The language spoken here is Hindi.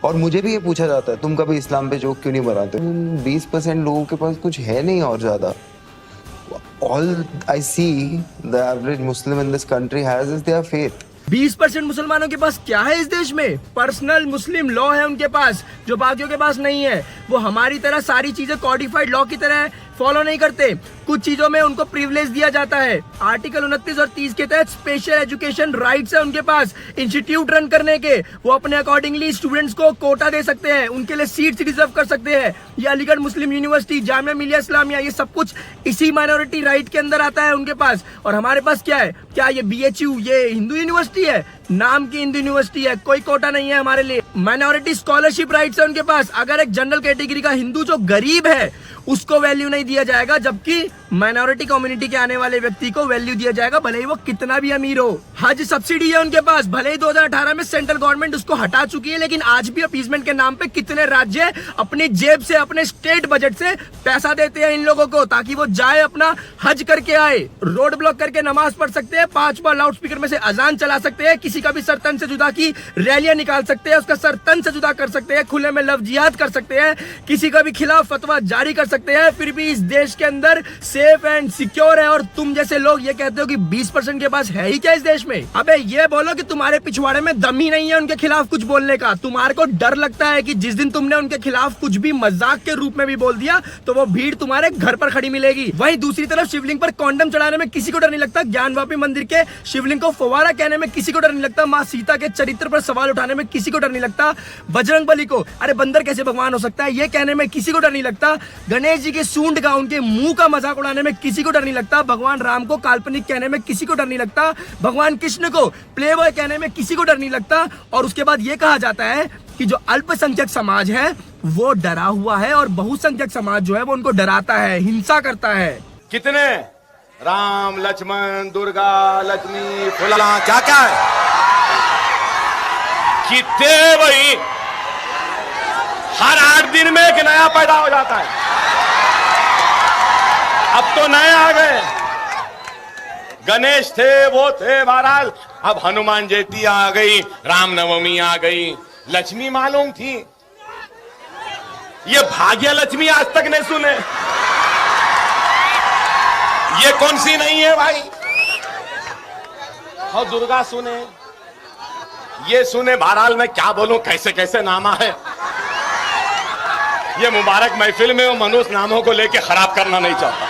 और मुझे भी ये पूछा जाता है तुम कभी इस्लाम पे जोक क्यों नहीं बनाते। 20% लोगों के पास कुछ है नहीं और ज्यादा। All I see the average Muslim in this country has is their faith. 20% मुसलमानों के पास क्या है इस देश में? पर्सनल मुस्लिम लॉ है उनके पास, जो बाकियों के पास नहीं है। वो हमारी तरह सारी चीजें कॉडिफाइड लॉ की तरह फॉलो नहीं करते। कुछ चीजों में उनको प्रिविलेज दिया जाता है। आर्टिकल 29 और 30 के तहत स्पेशल एजुकेशन राइट्स है उनके पास इंस्टीट्यूट रन करने के। वो अपने अकॉर्डिंगली स्टूडेंट्स को कोटा दे सकते हैं, उनके लिए सीट्स रिजर्व कर सकते हैं। ये अलीगढ़ मुस्लिम यूनिवर्सिटी, जामिया मिलिया इस्लामिया, ये सब कुछ इसी माइनॉरिटी राइट के अंदर आता है उनके पास। और हमारे पास क्या है? क्या ये BHU ये हिंदू यूनिवर्सिटी है? नाम की हिंदू यूनिवर्सिटी है, कोई कोटा नहीं है हमारे लिए। माइनॉरिटी स्कॉलरशिप राइट्स है उनके पास। अगर एक जनरल कैटेगरी का हिंदू जो गरीब है उसको वैल्यू नहीं दिया जाएगा, जबकि माइनॉरिटी कम्युनिटी के आने वाले व्यक्ति को वैल्यू दिया जाएगा, भले ही वो कितना भी अमीर हो। हज सब्सिडी है उनके पास, भले ही 2018 में सेंट्रल गवर्नमेंट उसको हटा चुकी है, लेकिन आज भी अपीसमेंट के नाम पे कितने राज्य अपनी जेब से, अपने स्टेट बजट से पैसा देते हैं इन लोगों को, ताकि वो जाए अपना हज करके आए। रोड ब्लॉक करके नमाज पढ़ सकते हैं, 5 बार लाउड स्पीकर में से अजान चला सकते हैं, किसी का भी सर तन से जुदा की रैलियां निकाल सकते हैं, उसका सर तन से जुदा कर सकते हैं, खुले में लव जिहाद कर सकते हैं, किसी का भी खिलाफ फतवा जारी कर सकते हैं। फिर भी इस देश के अंदर सेफ एंड सिक्योर है। और तुम जैसे लोग ये कहते हो कि 20% के पास है ही क्या इस देश में? अबे ये बोलो कि तुम्हारे पिछवाड़े में दम ही नहीं है उनके खिलाफ कुछ बोलने का। तुम्हारे को डर लगता है कि जिस दिन तुमने उनके खिलाफ कुछ भी मजाक के रूप में भी बोल दिया तो वो भीड़ तुम्हारे घर पर खड़ी मिलेगी। वहीं दूसरी तरफ शिवलिंग पर कॉन्डम चढ़ाने में किसी को डर नहीं लगता, ज्ञानवापी मंदिर के शिवलिंग को फव्वारा कहने में किसी को डर नहीं लगता, माँ सीता के चरित्र पर सवाल उठाने में किसी को डर नहीं लगता, बजरंगबली को अरे बंदर कैसे भगवान हो सकता है ये कहने में किसी को डर नहीं लगता, गणेश जी के सूंड का उनके मुंह का मजाक उड़ाने में किसी को डर नहीं लगता, भगवान राम को काल्पनिक कहने में किसी को डर नहीं लगता, भगवान कृष्ण को प्लेबॉय कहने में किसी को डर नहीं लगता। और उसके बाद ये कहा जाता है कि जो अल्पसंख्यक समाज है वो डरा हुआ है और बहुसंख्यक समाज जो है वो उनको डराता है, हिंसा करता है। कितने राम लक्ष्मण दुर्गा लक्ष्मी फुला क्या क्या है, कितने भाई हर 8 दिन में एक नया पैदा हो जाता है। अब तो नए आ गए, गणेश थे वो थे महाराज, अब हनुमान जयंती आ गई, रामनवमी आ गई, लक्ष्मी मालूम थी, ये भाग्य लक्ष्मी आज तक नहीं सुने, ये कौन सी नहीं है भाई। और दुर्गा सुने, ये सुने, बहरहाल मैं क्या बोलूं, कैसे कैसे नामा है। ये मुबारक महफिल में वो मनुष्य नामों को लेके खराब करना नहीं चाहता।